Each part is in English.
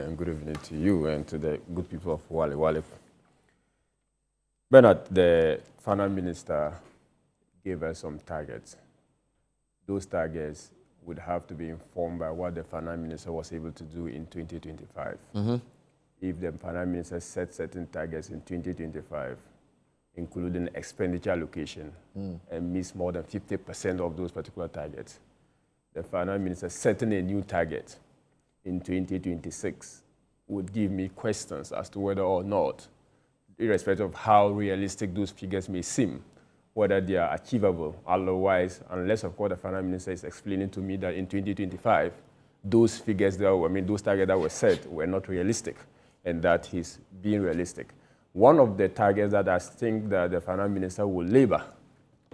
and good evening to you and to the good people of Wale Wale. Bernard, the finance minister gave us some targets. Those targets would have to be informed by what the finance minister was able to do in 2025. If the finance minister set certain targets in 2025, including expenditure allocation, and missed more than 50% of those particular targets, the finance minister setting a new target in 2026 would give me questions as to whether or not, irrespective of how realistic those figures may seem, whether they are achievable. Otherwise, unless of course the finance minister is explaining to me that in 2025, those figures that were, those targets that were set were not realistic, and that he's being realistic. One of the targets that I think that the finance minister will labor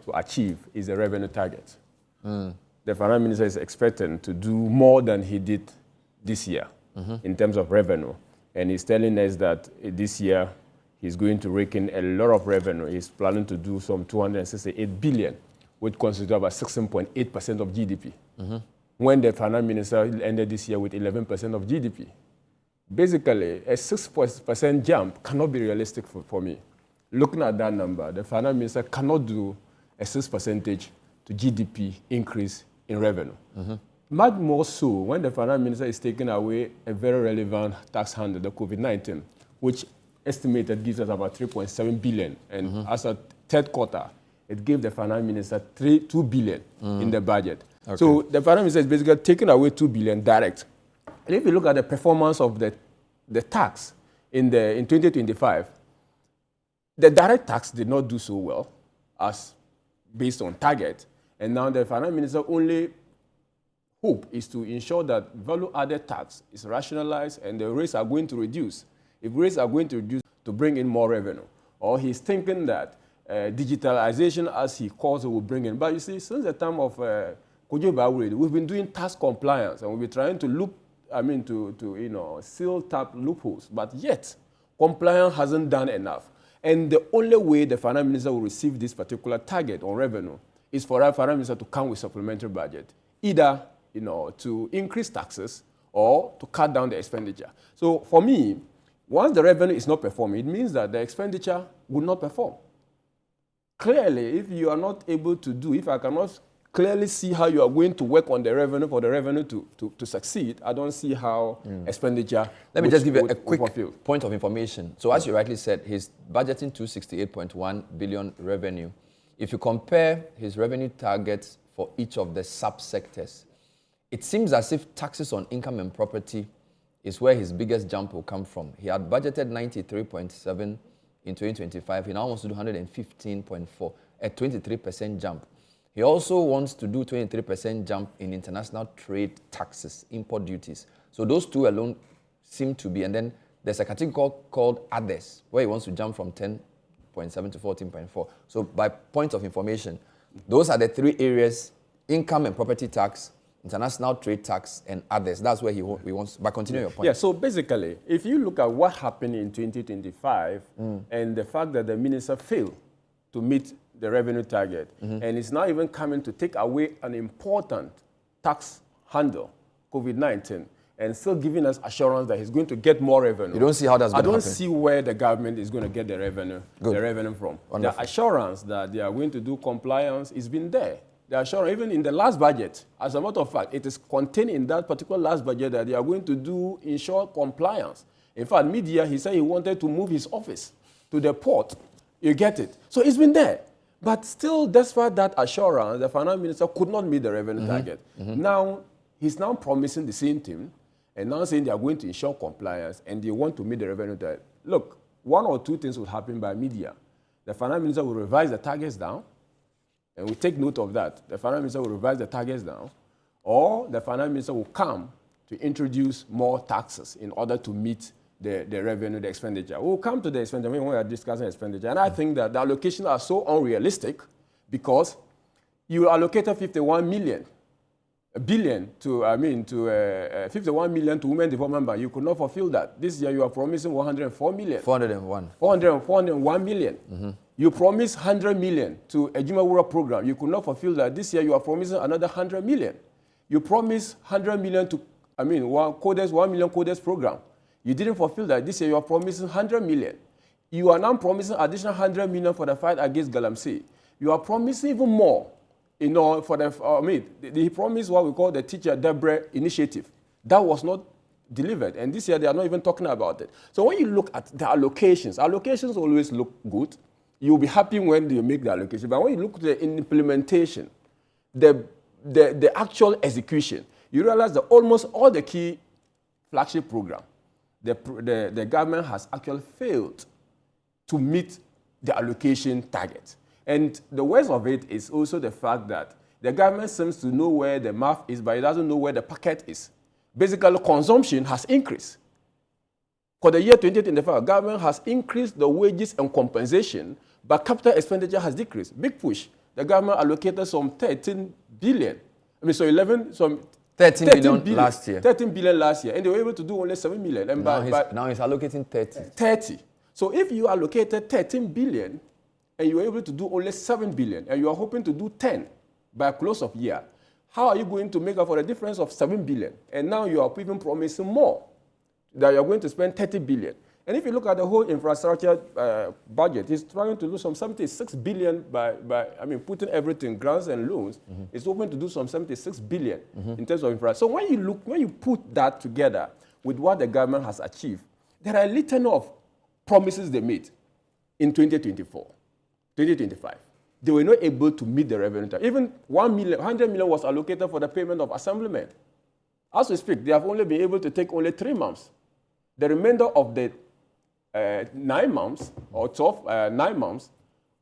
to achieve is the revenue target. The finance minister is expecting to do more than he did this year in terms of revenue. And he's telling us that this year he's going to rake in a lot of revenue. He's planning to do some 268 billion, which constitutes about 16.8% of GDP. When the finance minister ended this year with 11% of GDP. Basically, a 6% jump cannot be realistic for me. Looking at that number, the finance minister cannot do a 6% to GDP increase in revenue. Much more so when the finance minister is taking away a very relevant tax handle, the COVID-19, which estimated gives us about 3.7 billion. And as a third quarter, it gave the finance minister 2 billion in the budget. Okay. So the finance minister is basically taking away 2 billion direct. And if you look at the performance of the tax in 2025, the direct tax did not do so well as based on target. And now the finance minister only hope is to ensure that value-added tax is rationalized and the rates are going to reduce. If rates are going to reduce, to bring in more revenue. Or he's thinking that digitalization, as he calls it, will bring in. But you see, since the time of Kojo, we've been doing tax compliance and we've been trying to seal tap loopholes. But yet, compliance hasn't done enough. And the only way the finance minister will receive this particular target on revenue is for our finance minister to come with supplementary budget, either to increase taxes or to cut down the expenditure. So for me, once the revenue is not performing, it means that the expenditure will not perform. Clearly, if you are not able to do, if I cannot clearly see how you are going to work on the revenue for the revenue to succeed, I don't see how expenditure Let me just give you a quick point of information. So as you rightly said, he's budgeting 268.1 billion revenue. If you compare his revenue targets for each of the subsectors, it seems as if taxes on income and property is where his biggest jump will come from. He had budgeted 93.7 in 2025. He now wants to do 115.4, a 23% jump. He also wants to do 23% jump in international trade taxes, import duties. So those two alone seem to be, and then there's a category called others, where he wants to jump from 10.7 to 14.4. So by point of information, those are the three areas: income and property tax, international trade tax, and others. That's where he wants. But continue your point. Yeah, so basically, if you look at what happened in 2025 and the fact that the minister failed to meet the revenue target, and it's not even coming to take away an important tax handle, COVID-19, and still giving us assurance that he's going to get more revenue. You don't see how that's going to happen? I don't see where the government is going to get the revenue from. Wonderful. The assurance that they are going to do compliance has been there. The assurance, even in the last budget, as a matter of fact, it is contained in that particular last budget that they are going to ensure compliance. In fact, mid-year, he said he wanted to move his office to the port. You get it? So it's been there. But still, despite that assurance, the finance minister could not meet the revenue target. Now, he's now promising the same thing, and now saying they are going to ensure compliance, and they want to meet the revenue target. Look, one or two things will happen by mid-year. The finance minister will revise the targets down, and we take note of that. The finance minister will revise the targets down, or the finance minister will come to introduce more taxes in order to meet the revenue, the expenditure. We'll come to the expenditure when we are discussing expenditure. And I think that the allocations are so unrealistic because you allocated 51 billion to 51 million to Women Development Bank. You could not fulfill that. This year you are promising 104 million. 401 million. You promised 100 million to a Jumawura program. You could not fulfill that. This year you are promising another 100 million. You promised 100 million to, 1 million coders program. You didn't fulfill that. This year you are promising 100 million. You are now promising additional 100 million for the fight against Galamsey. You are promising even more, for the, they promised what we call the Teacher Debre initiative. That was not delivered. And this year they are not even talking about it. So when you look at the allocations always look good. You'll be happy when you make the allocation. But when you look at the implementation, the actual execution, you realize that almost all the key flagship program, the government has actually failed to meet the allocation target. And the worst of it is also the fact that the government seems to know where the mouth is, but it doesn't know where the pocket is. Basically, consumption has increased. For the year 2025, government has increased the wages and compensation, but capital expenditure has decreased. Big push. The government allocated some 13 billion. 13 billion last year. 13 billion last year, and they were able to do only 7 million. And now he's allocating 30. 30. So if you allocated 13 billion, and you were able to do only 7 billion, and you are hoping to do 10 by close of year, how are you going to make up for the difference of 7 billion? And now you are even promising more, that you are going to spend 30 billion. And if you look at the whole infrastructure budget, it's trying to do some 76 billion by putting everything, grants and loans. It's hoping to do some 76 billion in terms of infrastructure. So when you put that together with what the government has achieved, there are a litany of promises they made in 2024, 2025. They were not able to meet the revenue target. Even 100 million was allocated for the payment of assemblymen. As we speak, they have only been able to take only 3 months. The remainder of the 9 months or 9 months,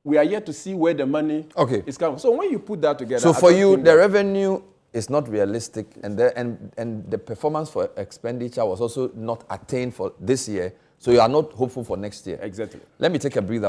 we are yet to see where the money is coming. So when you put that together, so for you, the revenue is not realistic, and the performance for expenditure was also not attained for this year. So you are not hopeful for next year. Exactly. Let me take a breather.